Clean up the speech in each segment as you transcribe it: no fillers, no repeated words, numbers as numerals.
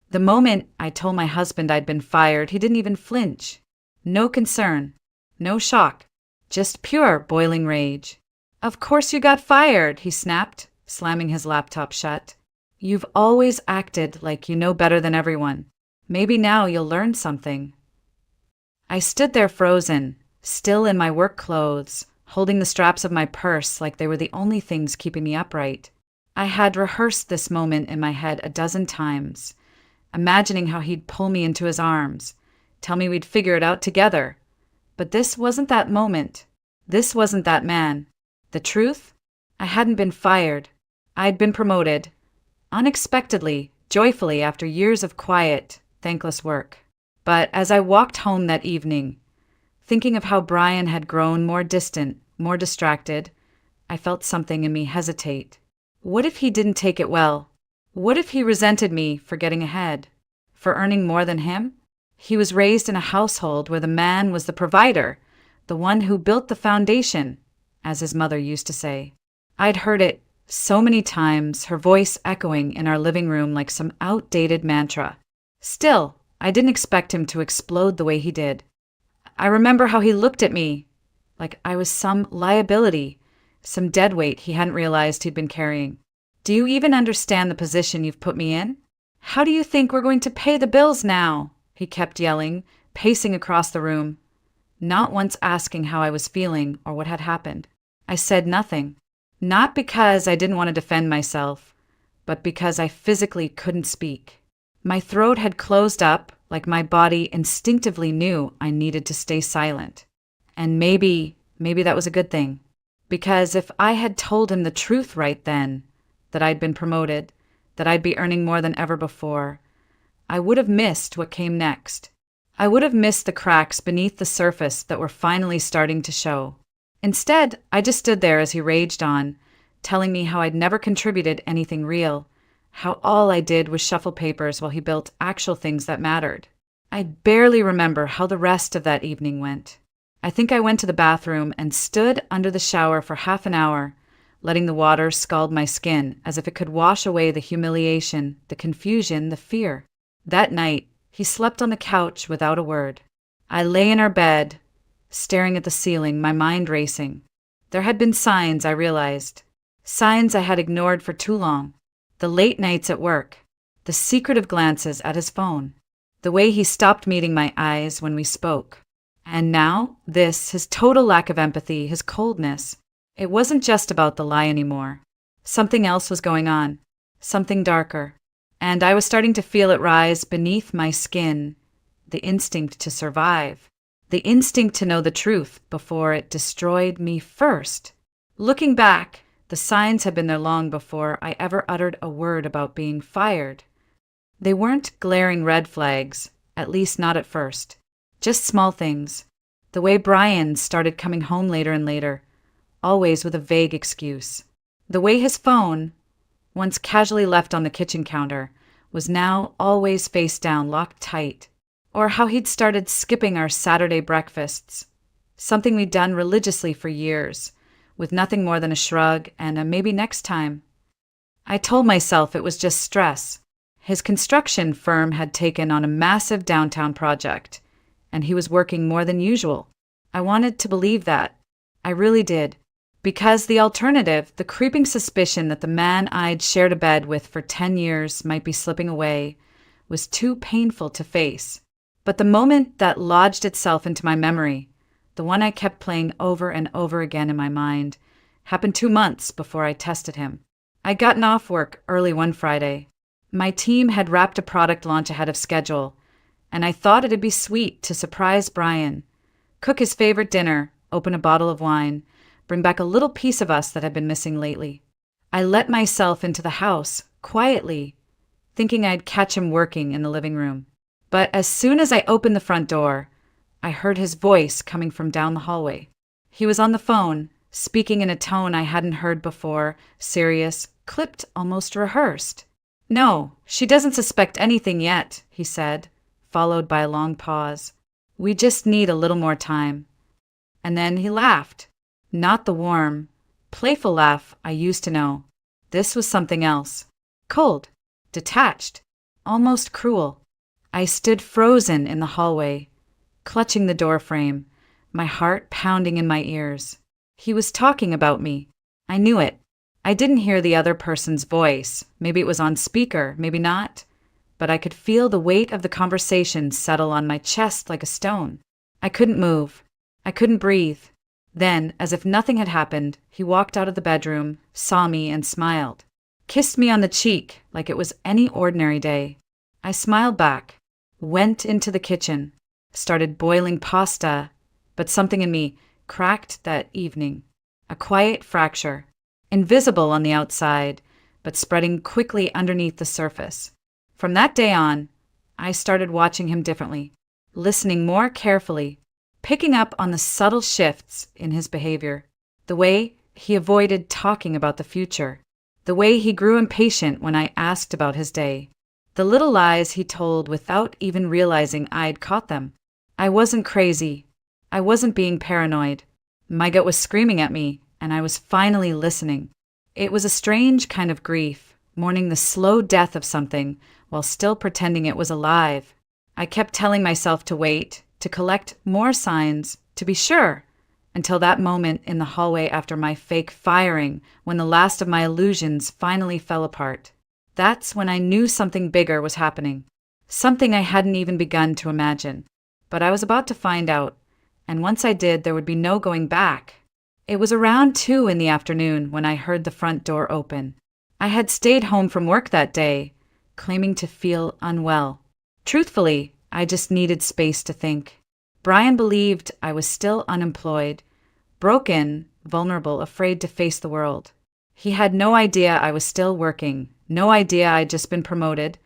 The moment I told my husband I'd been fired, he didn't even flinch. No concern, no shock, just pure boiling rage. "Of course you got fired," he snapped, slamming his laptop shut. "You've always acted like you know better than everyone. Maybe now you'll learn something." I stood there frozen, still in my work clothes, holding the straps of my purse like they were the only things keeping me upright. I had rehearsed this moment in my head a dozen times, imagining how he'd pull me into his arms, tell me we'd figure it out together. But this wasn't that moment. This wasn't that man. The truth? I hadn't been fired. I'd been promoted. Unexpectedly, joyfully, after years of quiet, thankless work. But as I walked home that evening, thinking of how Brian had grown more distant, more distracted, I felt something in me hesitate. What if he didn't take it well? What if he resented me for getting ahead? For earning more than him? He was raised in a household where the man was the provider, the one who built the foundation, as his mother used to say. I'd heard it so many times, her voice echoing in our living room like some outdated mantra. Still, I didn't expect him to explode the way he did. I remember how he looked at me like I was some liability, some deadweight he hadn't realized he'd been carrying. "Do you even understand the position you've put me in? How do you think we're going to pay the bills now?" he kept yelling, pacing across the room, not once asking how I was feeling or what had happened. I said nothing, not because I didn't want to defend myself, but because I physically couldn't speak. My throat had closed up, like my body instinctively knew I needed to stay silent. And maybe that was a good thing. Because if I had told him the truth right then, that I'd been promoted, that I'd be earning more than ever before, I would have missed what came next. I would have missed the cracks beneath the surface that were finally starting to show. Instead, I just stood there as he raged on, telling me how I'd never contributed anything real, how all I did was shuffle papers while he built actual things that mattered. I barely remember how the rest of that evening went. I think I went to the bathroom and stood under the shower for half an hour, letting the water scald my skin as if it could wash away the humiliation, the confusion, the fear. That night, he slept on the couch without a word. I lay in our bed, staring at the ceiling, my mind racing. There had been signs, I realized. Signs I had ignored for too long. The late nights at work, the secretive glances at his phone, the way he stopped meeting my eyes when we spoke. And now, his total lack of empathy, his coldness. It wasn't just about the lie anymore. Something else was going on, something darker. And I was starting to feel it rise beneath my skin, the instinct to survive, the instinct to know the truth before it destroyed me first. Looking back, the signs had been there long before I ever uttered a word about being fired. They weren't glaring red flags, at least not at first. Just small things. The way Brian started coming home later and later, always with a vague excuse. The way his phone, once casually left on the kitchen counter, was now always face down, locked tight. Or how he'd started skipping our Saturday breakfasts, something we'd done religiously for years, with nothing more than a shrug and a maybe next time. I told myself it was just stress. His construction firm had taken on a massive downtown project, and he was working more than usual. I wanted to believe that. I really did. Because the alternative, the creeping suspicion that the man I'd shared a bed with for 10 years might be slipping away, was too painful to face. But the moment that lodged itself into my memory, the one I kept playing over and over again in my mind, happened 2 months before I tested him. I'd gotten off work early one Friday. My team had wrapped a product launch ahead of schedule, and I thought it'd be sweet to surprise Brian, cook his favorite dinner, open a bottle of wine, bring back a little piece of us that had been missing lately. I let myself into the house, quietly, thinking I'd catch him working in the living room. But as soon as I opened the front door, I heard his voice coming from down the hallway. He was on the phone, speaking in a tone I hadn't heard before, serious, clipped, almost rehearsed. "No, she doesn't suspect anything yet," he said, followed by a long pause. "We just need a little more time." And then he laughed. Not the warm, playful laugh I used to know. This was something else. Cold, detached, almost cruel. I stood frozen in the hallway, clutching the doorframe, my heart pounding in my ears. He was talking about me. I knew it. I didn't hear the other person's voice. Maybe it was on speaker, maybe not. But I could feel the weight of the conversation settle on my chest like a stone. I couldn't move. I couldn't breathe. Then, as if nothing had happened, he walked out of the bedroom, saw me, and smiled. Kissed me on the cheek like it was any ordinary day. I smiled back, went into the kitchen, started boiling pasta, but something in me cracked that evening. A quiet fracture, invisible on the outside, but spreading quickly underneath the surface. From that day on, I started watching him differently, listening more carefully, picking up on the subtle shifts in his behavior, the way he avoided talking about the future, the way he grew impatient when I asked about his day, the little lies he told without even realizing I'd caught them. I wasn't crazy. I wasn't being paranoid. My gut was screaming at me, and I was finally listening. It was a strange kind of grief, mourning the slow death of something while still pretending it was alive. I kept telling myself to wait, to collect more signs, to be sure, until that moment in the hallway after my fake firing, when the last of my illusions finally fell apart. That's when I knew something bigger was happening, something I hadn't even begun to imagine. But I was about to find out, and once I did, there would be no going back. It was around 2 in the afternoon when I heard the front door open. I had stayed home from work that day, claiming to feel unwell. Truthfully, I just needed space to think. Brian believed I was still unemployed, broken, vulnerable, afraid to face the world. He had no idea I was still working, no idea I'd just been promoted,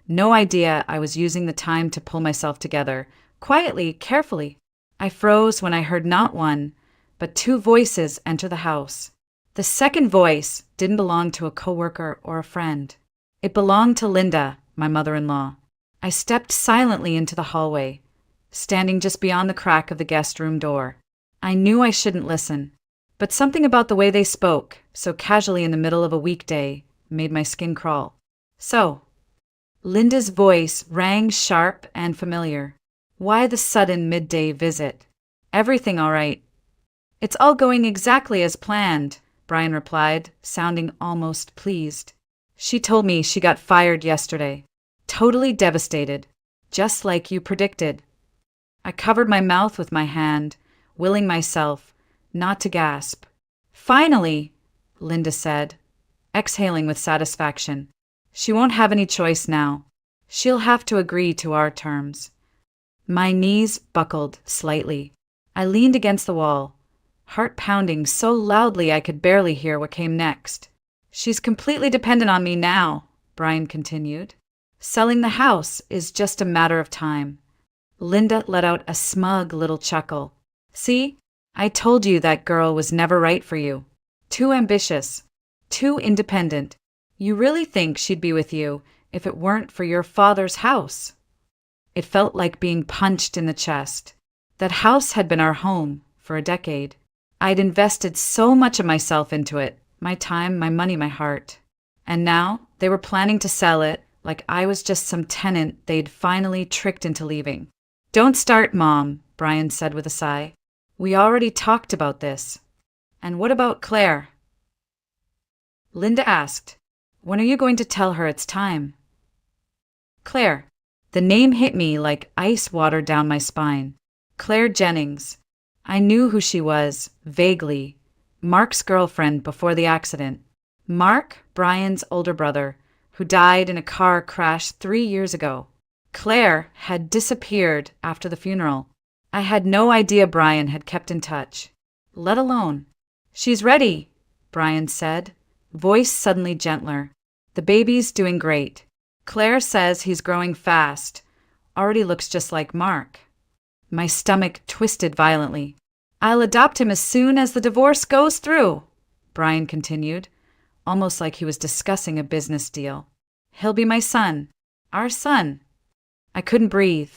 no idea I was using the time to pull myself together, quietly, carefully. I froze when I heard not one, but 2 voices enter the house. The second voice didn't belong to a coworker or a friend. It belonged to Linda, my mother-in-law. I stepped silently into the hallway, standing just beyond the crack of the guest room door. I knew I shouldn't listen, but something about the way they spoke, so casually in the middle of a weekday, made my skin crawl. So, Linda's voice rang sharp and familiar. Why the sudden midday visit? Everything all right? It's all going exactly as planned, Brian replied, sounding almost pleased. She told me she got fired yesterday. Totally devastated, just like you predicted. I covered my mouth with my hand, willing myself not to gasp. Finally, Linda said, exhaling with satisfaction. She won't have any choice now. She'll have to agree to our terms. My knees buckled slightly. I leaned against the wall, heart pounding so loudly I could barely hear what came next. She's completely dependent on me now, Brian continued. Selling the house is just a matter of time. Linda let out a smug little chuckle. See, I told you that girl was never right for you. Too ambitious, too independent. You really think she'd be with you if it weren't for your father's house? It felt like being punched in the chest. That house had been our home for a decade. I'd invested so much of myself into it, my time, my money, my heart. And now they were planning to sell it like I was just some tenant they'd finally tricked into leaving. Don't start, Mom, Brian said with a sigh. We already talked about this. And what about Claire? Linda asked. When are you going to tell her it's time? Claire. The name hit me like ice water down my spine. Claire Jennings. I knew who she was, vaguely. Mark's girlfriend before the accident. Mark, Brian's older brother, who died in a car crash 3 years ago. Claire had disappeared after the funeral. I had no idea Brian had kept in touch, let alone. She's ready, Brian said, voice suddenly gentler. The baby's doing great. Claire says he's growing fast. Already looks just like Mark. My stomach twisted violently. I'll adopt him as soon as the divorce goes through, Brian continued, almost like he was discussing a business deal. He'll be my son. Our son. I couldn't breathe.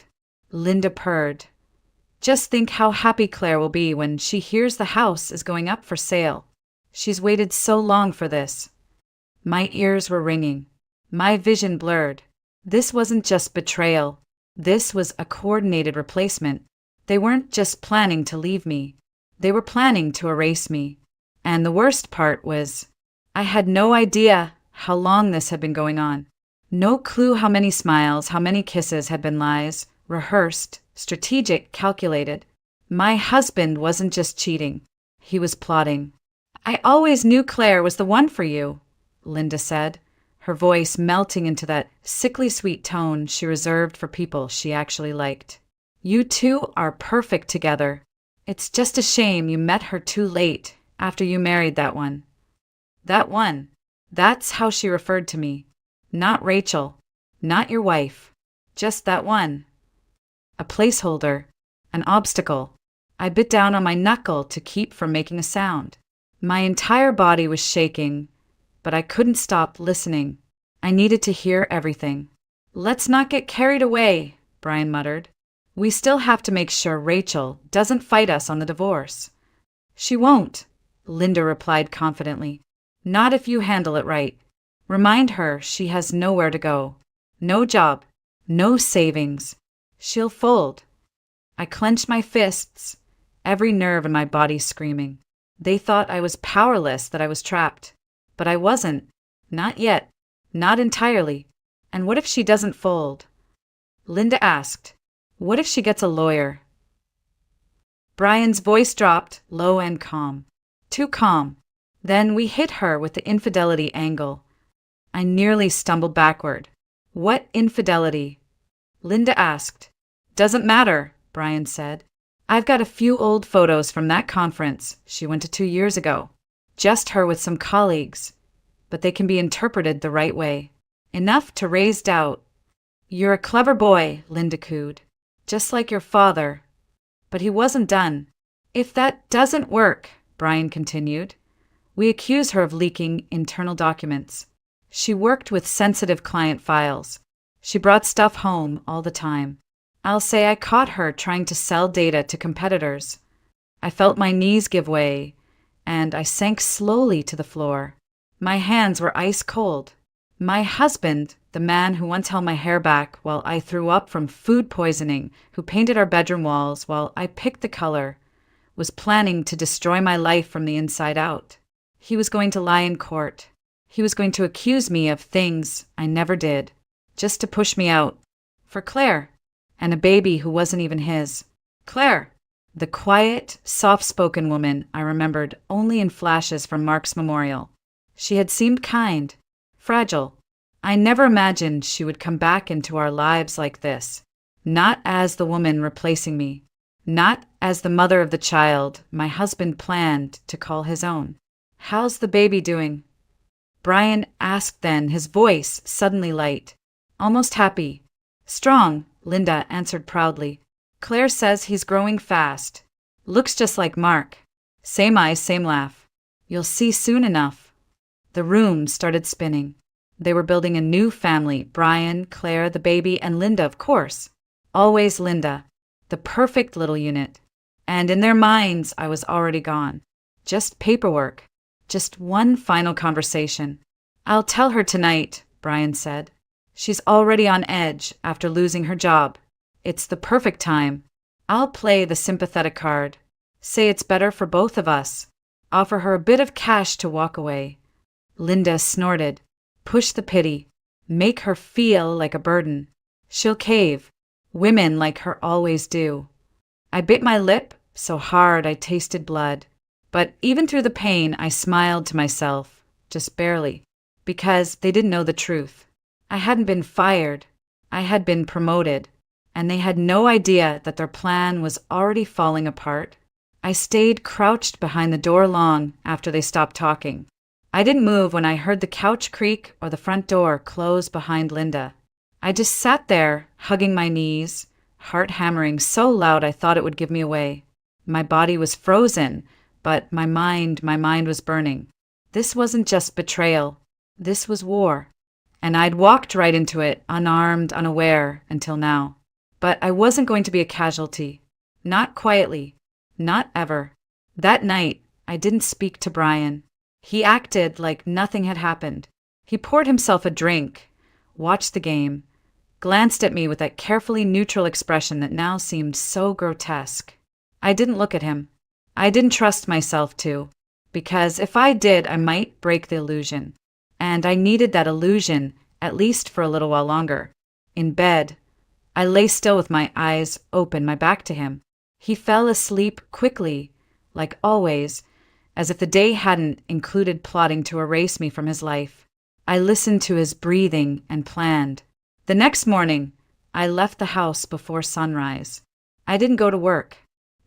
Linda purred. Just think how happy Claire will be when she hears the house is going up for sale. She's waited so long for this. My ears were ringing. My vision blurred. This wasn't just betrayal. This was a coordinated replacement. They weren't just planning to leave me. They were planning to erase me. And the worst part was, I had no idea how long this had been going on. No clue how many smiles, how many kisses had been lies, rehearsed, strategic, calculated. My husband wasn't just cheating. He was plotting. I always knew Claire was the one for you, Linda said, her voice melting into that sickly sweet tone she reserved for people she actually liked. You two are perfect together. It's just a shame you met her too late after you married that one. That one. That's how she referred to me. Not Rachel. Not your wife. Just that one. A placeholder. An obstacle. I bit down on my knuckle to keep from making a sound. My entire body was shaking, but I couldn't stop listening. I needed to hear everything. Let's not get carried away, Brian muttered. We still have to make sure Rachel doesn't fight us on the divorce. She won't, Linda replied confidently. Not if you handle it right. Remind her she has nowhere to go. No job. No savings. She'll fold. I clenched my fists, every nerve in my body screaming. They thought I was powerless, that I was trapped. But I wasn't. Not yet. Not entirely. And what if she doesn't fold? Linda asked. What if she gets a lawyer? Brian's voice dropped, low and calm. Too calm. Then we hit her with the infidelity angle. I nearly stumbled backward. What infidelity? Linda asked. Doesn't matter, Brian said. I've got a few old photos from that conference she went to 2 years ago. Just her with some colleagues. But they can be interpreted the right way. Enough to raise doubt. You're a clever boy, Linda cooed. Just like your father. But he wasn't done. If that doesn't work, Brian continued, we accuse her of leaking internal documents. She worked with sensitive client files. She brought stuff home all the time. I'll say I caught her trying to sell data to competitors. I felt my knees give way, and I sank slowly to the floor. My hands were ice cold. My husband, the man who once held my hair back while I threw up from food poisoning, who painted our bedroom walls while I picked the color, was planning to destroy my life from the inside out. He was going to lie in court. He was going to accuse me of things I never did, just to push me out. For Claire. And a baby who wasn't even his. Claire, the quiet, soft-spoken woman I remembered only in flashes from Mark's memorial. She had seemed kind, fragile. I never imagined she would come back into our lives like this. Not as the woman replacing me. Not as the mother of the child my husband planned to call his own. How's the baby doing? Brian asked then, his voice suddenly light. Almost happy. Strong, Linda answered proudly. Claire says he's growing fast. Looks just like Mark. Same eyes, same laugh. You'll see soon enough. The room started spinning. They were building a new family, Brian, Claire, the baby, and Linda, of course. Always Linda. The perfect little unit. And in their minds, I was already gone. Just paperwork. Just one final conversation. I'll tell her tonight, Brian said. She's already on edge after losing her job. It's the perfect time. I'll play the sympathetic card. Say it's better for both of us. Offer her a bit of cash to walk away. Linda snorted. Push the pity. Make her feel like a burden. She'll cave. Women like her always do. I bit my lip so hard I tasted blood. But even through the pain, I smiled to myself, just barely, because they didn't know the truth. I hadn't been fired. I had been promoted, and they had no idea that their plan was already falling apart. I stayed crouched behind the door long after they stopped talking. I didn't move when I heard the couch creak or the front door close behind Linda. I just sat there, hugging my knees, heart hammering so loud I thought it would give me away. My body was frozen, but my mind was burning. This wasn't just betrayal. This was war. And I'd walked right into it, unarmed, unaware, until now. But I wasn't going to be a casualty. Not quietly. Not ever. That night, I didn't speak to Brian. He acted like nothing had happened. He poured himself a drink, watched the game, glanced at me with that carefully neutral expression that now seemed so grotesque. I didn't look at him. I didn't trust myself to, because if I did, I might break the illusion. And I needed that illusion, at least for a little while longer. In bed, I lay still with my eyes open, my back to him. He fell asleep quickly, like always, as if the day hadn't included plotting to erase me from his life. I listened to his breathing and planned. The next morning, I left the house before sunrise. I didn't go to work.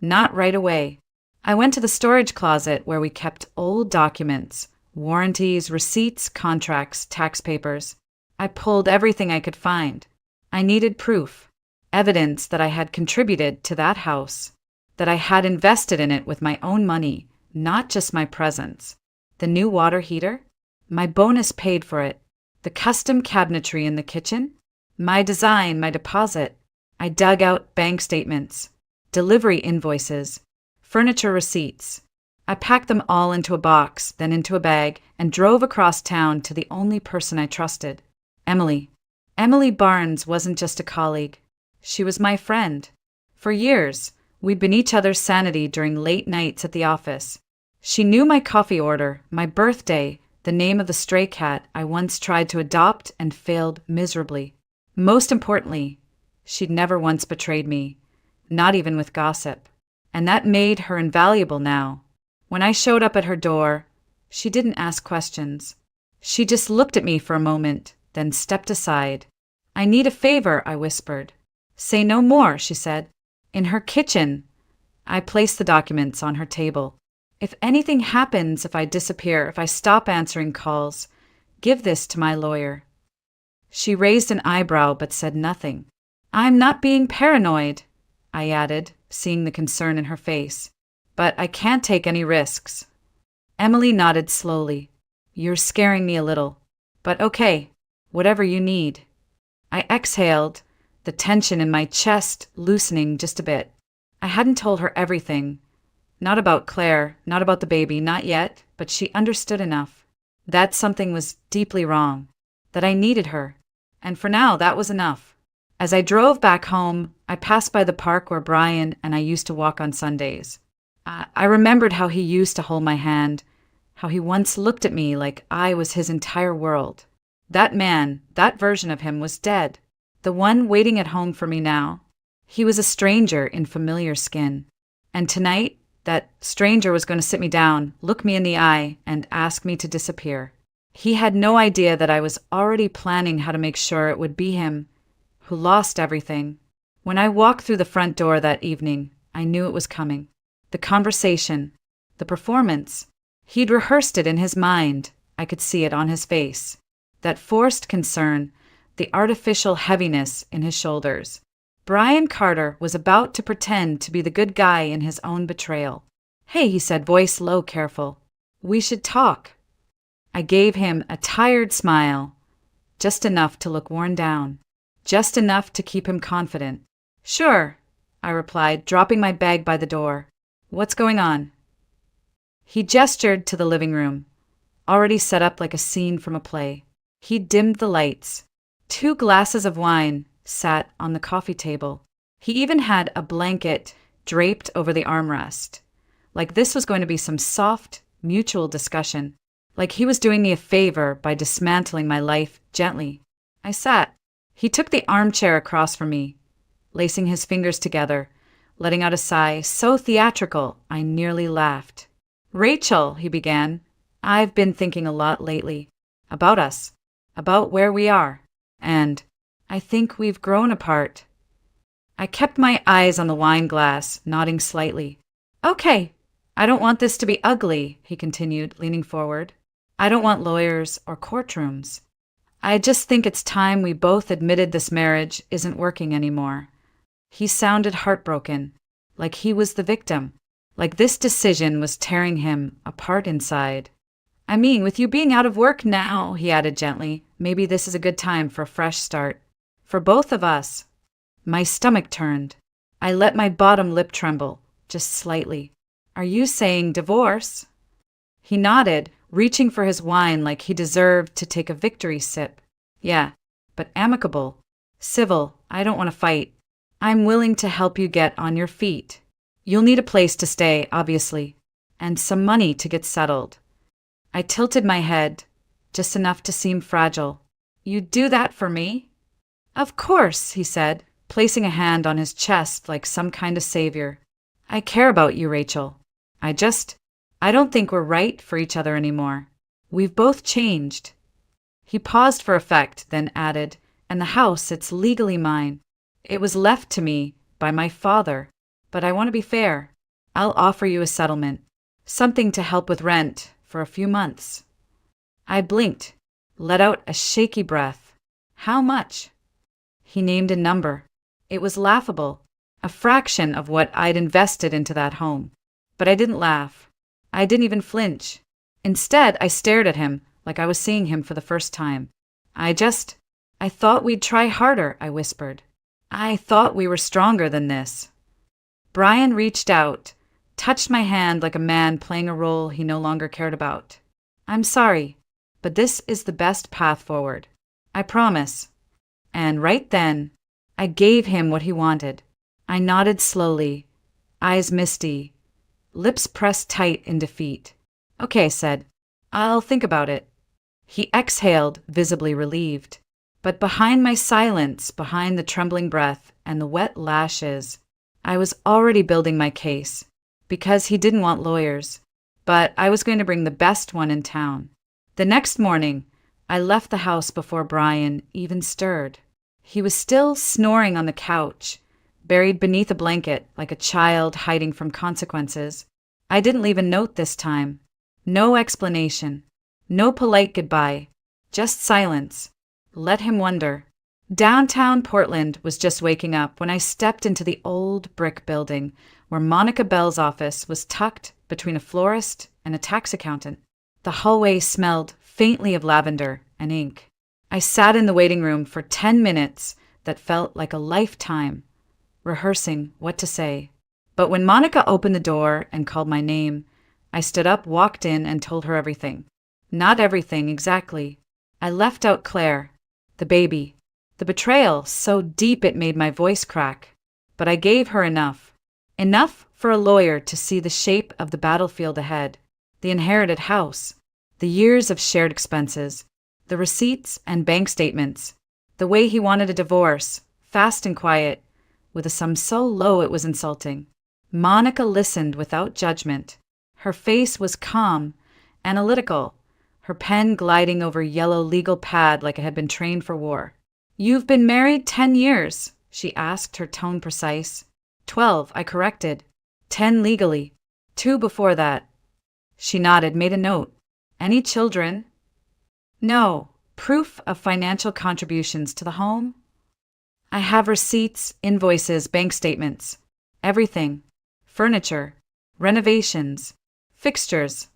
Not right away. I went to the storage closet where we kept old documents, warranties, receipts, contracts, tax papers. I pulled everything I could find. I needed proof, evidence that I had contributed to that house, that I had invested in it with my own money, not just my presence. The new water heater? My bonus paid for it. The custom cabinetry in the kitchen? My design, my deposit. I dug out bank statements, delivery invoices, furniture receipts. I packed them all into a box, then into a bag, and drove across town to the only person I trusted, Emily. Emily Barnes wasn't just a colleague. She was my friend. For years, we'd been each other's sanity during late nights at the office. She knew my coffee order, my birthday, the name of the stray cat I once tried to adopt and failed miserably. Most importantly, she'd never once betrayed me, not even with gossip. And that made her invaluable now. When I showed up at her door, she didn't ask questions. She just looked at me for a moment, then stepped aside. "I need a favor," I whispered. "Say no more," she said. In her kitchen, I placed the documents on her table. "If anything happens, if I disappear, if I stop answering calls, give this to my lawyer." She raised an eyebrow but said nothing. "I'm not being paranoid," I added, seeing the concern in her face. "But I can't take any risks." Emily nodded slowly. "You're scaring me a little. But okay, whatever you need." I exhaled, the tension in my chest loosening just a bit. I hadn't told her everything. Not about Claire, not about the baby, not yet, but she understood enough. That something was deeply wrong, that I needed her. And for now, that was enough. As I drove back home, I passed by the park where Brian and I used to walk on Sundays. I remembered how he used to hold my hand, how he once looked at me like I was his entire world. That man, that version of him was dead. The one waiting at home for me now. He was a stranger in familiar skin. And tonight, that stranger was going to sit me down, look me in the eye, and ask me to disappear. He had no idea that I was already planning how to make sure it would be him who lost everything. When I walked through the front door that evening, I knew it was coming. The conversation, the performance. He'd rehearsed it in his mind. I could see it on his face. That forced concern, the artificial heaviness in his shoulders. Brian Carter was about to pretend to be the good guy in his own betrayal. "Hey," he said, voice low, careful. "We should talk." I gave him a tired smile, just enough to look worn down, just enough to keep him confident. "Sure," I replied, dropping my bag by the door. "What's going on?" He gestured to the living room, already set up like a scene from a play. He dimmed the lights. 2 glasses of wine sat on the coffee table. He even had a blanket draped over the armrest, like this was going to be some soft, mutual discussion, like he was doing me a favor by dismantling my life gently. I sat. He took the armchair across from me, lacing his fingers together, letting out a sigh so theatrical I nearly laughed. "Rachel," he began, "I've been thinking a lot lately. About us. About where we are. And I think we've grown apart." I kept my eyes on the wine glass, nodding slightly. "Okay. I don't want this to be ugly," he continued, leaning forward. "I don't want lawyers or courtrooms. I just think it's time we both admitted this marriage isn't working anymore." He sounded heartbroken, like he was the victim, like this decision was tearing him apart inside. "I mean, with you being out of work now," he added gently, "maybe this is a good time for a fresh start. For both of us." My stomach turned. I let my bottom lip tremble, just slightly. "Are you saying divorce?" He nodded, reaching for his wine like he deserved to take a victory sip. "Yeah, but amicable. Civil, I don't want to fight. I'm willing to help you get on your feet. You'll need a place to stay, obviously, and some money to get settled. I tilted my head, just enough to seem fragile. You'd do that for me? Of course, he said, placing a hand on his chest like some kind of savior. I care about you, Rachel. I don't think we're right for each other anymore. We've both changed. He paused for effect, then added, and the house, it's legally mine. It was left to me by my father, but I want to be fair. I'll offer you a settlement, something to help with rent for a few months. I blinked, let out a shaky breath. How much? He named a number. It was laughable, a fraction of what I'd invested into that home. But I didn't laugh. I didn't even flinch. Instead, I stared at him like I was seeing him for the first time. I thought we'd try harder, I whispered. I thought we were stronger than this. Brian reached out, touched my hand like a man playing a role he no longer cared about. I'm sorry, but this is the best path forward. I promise. And right then, I gave him what he wanted. I nodded slowly, eyes misty, lips pressed tight in defeat. Okay, I said. I'll think about it. He exhaled, visibly relieved. But behind my silence, behind the trembling breath and the wet lashes, I was already building my case. Because he didn't want lawyers. But I was going to bring the best one in town. The next morning, I left the house before Brian even stirred. He was still snoring on the couch, buried beneath a blanket like a child hiding from consequences. I didn't leave a note this time. No explanation. No polite goodbye. Just silence. Let him wonder. Downtown Portland was just waking up when I stepped into the old brick building where Monica Bell's office was tucked between a florist and a tax accountant. The hallway smelled faintly of lavender and ink. I sat in the waiting room for 10 minutes that felt like a lifetime, rehearsing what to say. But when Monica opened the door and called my name, I stood up, walked in, and told her everything. Not everything, exactly. I left out Claire, the baby, the betrayal so deep it made my voice crack. But I gave her enough. Enough for a lawyer to see the shape of the battlefield ahead, the inherited house, the years of shared expenses, the receipts and bank statements, the way he wanted a divorce, fast and quiet, with a sum so low it was insulting. Monica listened without judgment. Her face was calm, analytical, her pen gliding over yellow legal pad like it had been trained for war. You've been married 10 years, she asked, her tone precise. 12, I corrected. 10 legally. 2 before that. She nodded, made a note. Any children? No. Proof of financial contributions to the home? I have receipts, invoices, bank statements. Everything. Furniture. Renovations. Fixtures.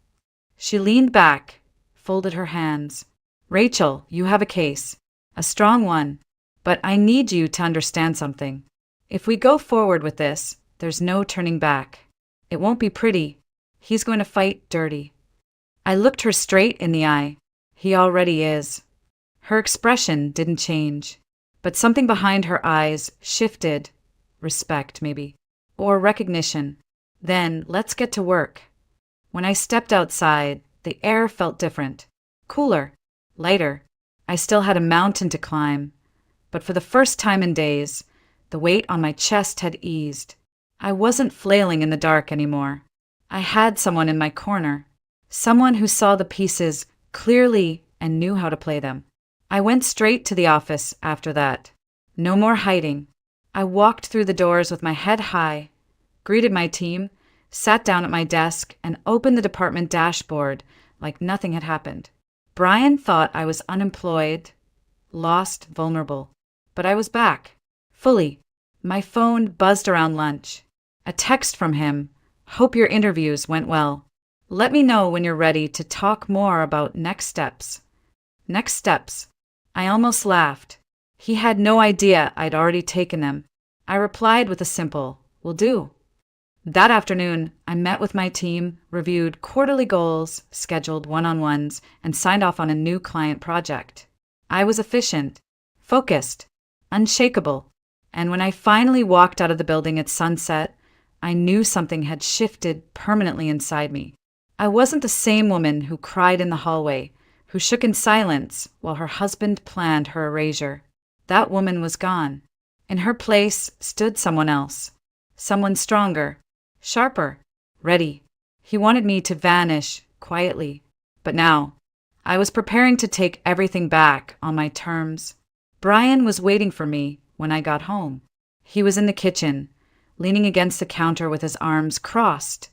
She leaned back, folded her hands. Rachel, you have a case. A strong one. But I need you to understand something. If we go forward with this, there's no turning back. It won't be pretty. He's going to fight dirty. I looked her straight in the eye. He already is. Her expression didn't change, but something behind her eyes shifted. Respect, maybe. Or recognition. Then, let's get to work. When I stepped outside, the air felt different. Cooler. Lighter. I still had a mountain to climb. But for the first time in days, the weight on my chest had eased. I wasn't flailing in the dark anymore. I had someone in my corner. Someone who saw the pieces clearly and knew how to play them. I went straight to the office after that. No more hiding. I walked through the doors with my head high, greeted my team, sat down at my desk, and opened the department dashboard like nothing had happened. Brian thought I was unemployed, lost, vulnerable. But I was back. Fully. My phone buzzed around lunch. A text from him. Hope your interviews went well. Let me know when you're ready to talk more about next steps. Next steps. I almost laughed. He had no idea I'd already taken them. I replied with a simple, will do. That afternoon, I met with my team, reviewed quarterly goals, scheduled one-on-ones, and signed off on a new client project. I was efficient, focused, unshakable. And when I finally walked out of the building at sunset, I knew something had shifted permanently inside me. I wasn't the same woman who cried in the hallway, who shook in silence while her husband planned her erasure. That woman was gone. In her place stood someone else. Someone stronger, sharper, ready. He wanted me to vanish quietly. But now, I was preparing to take everything back on my terms. Brian was waiting for me when I got home. He was in the kitchen, leaning against the counter with his arms crossed,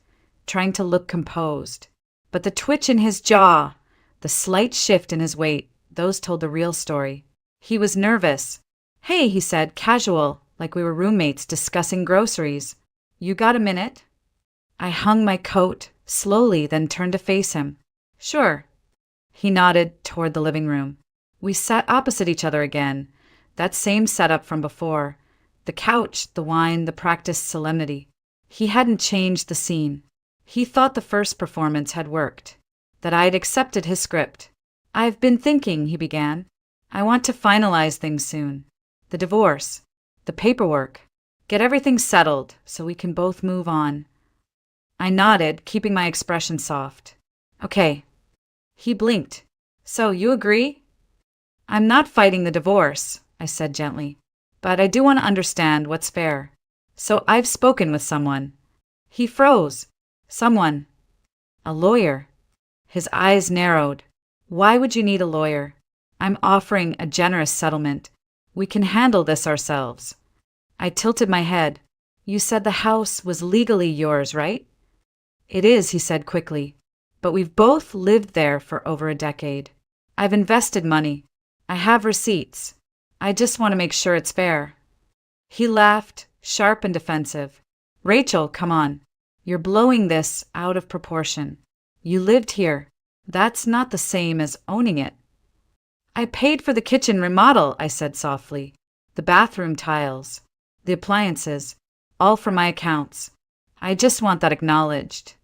trying to look composed. But the twitch in his jaw, the slight shift in his weight, those told the real story. He was nervous. "Hey," he said, casual, like we were roommates discussing groceries. "You got a minute?" I hung my coat, slowly, then turned to face him. "Sure." He nodded toward the living room. We sat opposite each other again, that same setup from before. The couch, the wine, the practiced solemnity. He hadn't changed the scene. He thought the first performance had worked, that I'd accepted his script. "I've been thinking," he began. "I want to finalize things soon. The divorce, the paperwork, get everything settled so we can both move on." I nodded, keeping my expression soft. "Okay." He blinked. "So, you agree?" "I'm not fighting the divorce," I said gently, "but I do want to understand what's fair. So I've spoken with someone." He froze. "Someone?" "A lawyer." His eyes narrowed. "Why would you need a lawyer? I'm offering a generous settlement. We can handle this ourselves." I tilted my head. "You said the house was legally yours, right?" "It is," he said quickly, "but we've both lived there for over a decade. I've invested money. I have receipts. I just want to make sure it's fair." He laughed, sharp and defensive. "Rachel, come on. You're blowing this out of proportion. You lived here. That's not the same as owning it." "I paid for the kitchen remodel," I said softly. "The bathroom tiles, the appliances, all from my accounts. I just want that acknowledged."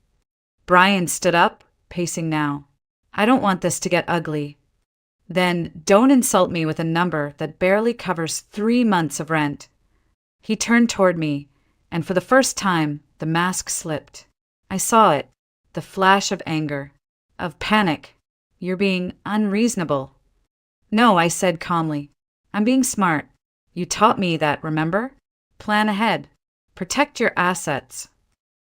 Brian stood up, pacing now. "I don't want this to get ugly." "Then don't insult me with a number that barely covers 3 months of rent." He turned toward me, and for the first time, the mask slipped. I saw it, the flash of anger, of panic. "You're being unreasonable." "No," I said calmly. "I'm being smart. You taught me that, remember? Plan ahead. Protect your assets."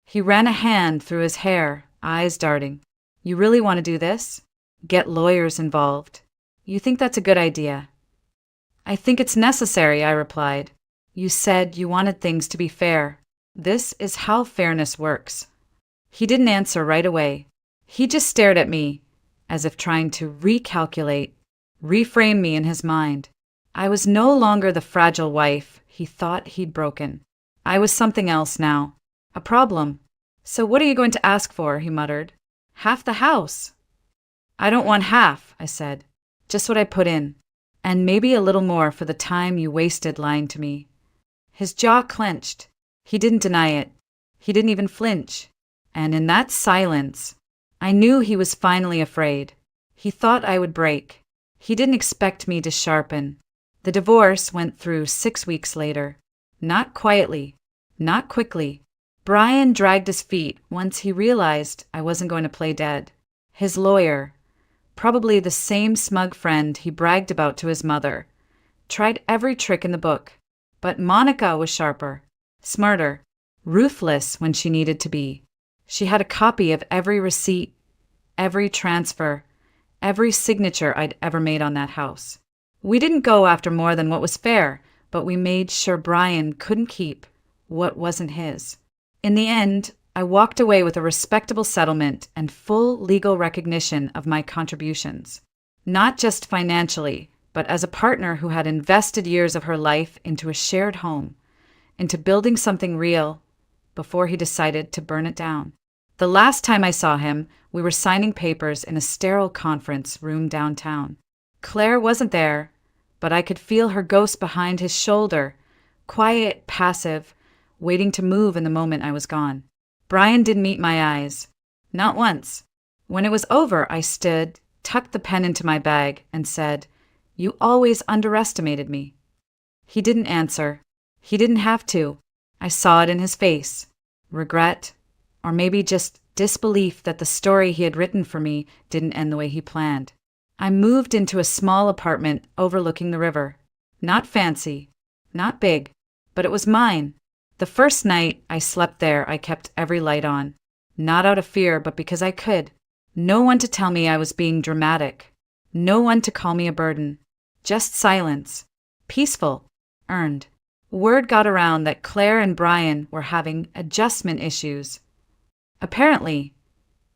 He ran a hand through his hair, eyes darting. "You really want to do this? Get lawyers involved? You think that's a good idea?" "I think it's necessary," I replied. "You said you wanted things to be fair. This is how fairness works." He didn't answer right away. He just stared at me, as if trying to recalculate, reframe me in his mind. I was no longer the fragile wife he thought he'd broken. I was something else now. A problem. "So what are you going to ask for?" he muttered. "Half the house." "I don't want half," I said. "Just what I put in. And maybe a little more for the time you wasted lying to me." His jaw clenched. He didn't deny it. He didn't even flinch. And in that silence, I knew he was finally afraid. He thought I would break. He didn't expect me to sharpen. The divorce went through 6 weeks later. Not quietly. Not quickly. Brian dragged his feet once he realized I wasn't going to play dead. His lawyer, probably the same smug friend he bragged about to his mother, tried every trick in the book. But Monica was sharper, smarter, ruthless when she needed to be. She had a copy of every receipt, every transfer, every signature I'd ever made on that house. We didn't go after more than what was fair, but we made sure Brian couldn't keep what wasn't his. In the end, I walked away with a respectable settlement and full legal recognition of my contributions. Not just financially, but as a partner who had invested years of her life into a shared home, into building something real, before he decided to burn it down. The last time I saw him, we were signing papers in a sterile conference room downtown. Claire wasn't there, but I could feel her ghost behind his shoulder, quiet, passive, waiting to move in the moment I was gone. Brian didn't meet my eyes. Not once. When it was over, I stood, tucked the pen into my bag, and said, "You always underestimated me." He didn't answer. He didn't have to. I saw it in his face. Regret, or maybe just disbelief that the story he had written for me didn't end the way he planned. I moved into a small apartment overlooking the river. Not fancy, not big, but it was mine. The first night I slept there, I kept every light on. Not out of fear, but because I could. No one to tell me I was being dramatic. No one to call me a burden. Just silence. Peaceful. Earned. Word got around that Claire and Brian were having adjustment issues. Apparently,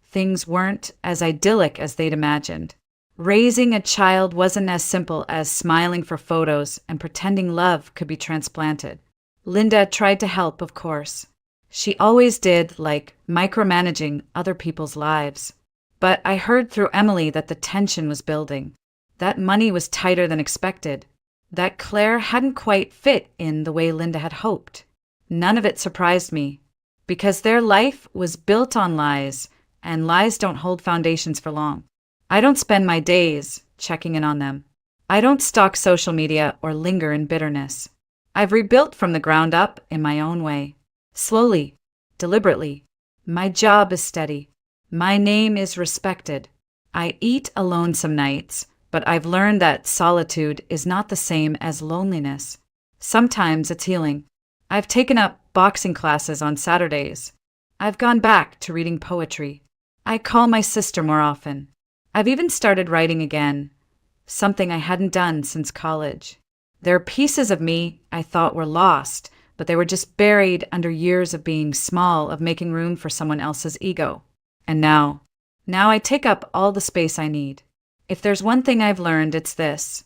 things weren't as idyllic as they'd imagined. Raising a child wasn't as simple as smiling for photos and pretending love could be transplanted. Linda tried to help, of course. She always did, like micromanaging other people's lives. But I heard through Emily that the tension was building, that money was tighter than expected, that Claire hadn't quite fit in the way Linda had hoped. None of it surprised me, because their life was built on lies, and lies don't hold foundations for long. I don't spend my days checking in on them. I don't stalk social media or linger in bitterness. I've rebuilt from the ground up in my own way. Slowly, deliberately. My job is steady. My name is respected. I eat alone some nights, but I've learned that solitude is not the same as loneliness. Sometimes it's healing. I've taken up boxing classes on Saturdays. I've gone back to reading poetry. I call my sister more often. I've even started writing again, something I hadn't done since college. There are pieces of me I thought were lost, but they were just buried under years of being small, of making room for someone else's ego. And now I take up all the space I need. If there's one thing I've learned, it's this.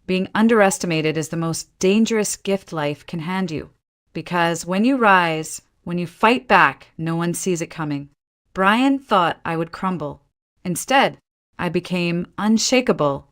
Being underestimated is the most dangerous gift life can hand you. Because when you rise, when you fight back, no one sees it coming. Brian thought I would crumble. Instead, I became unshakable,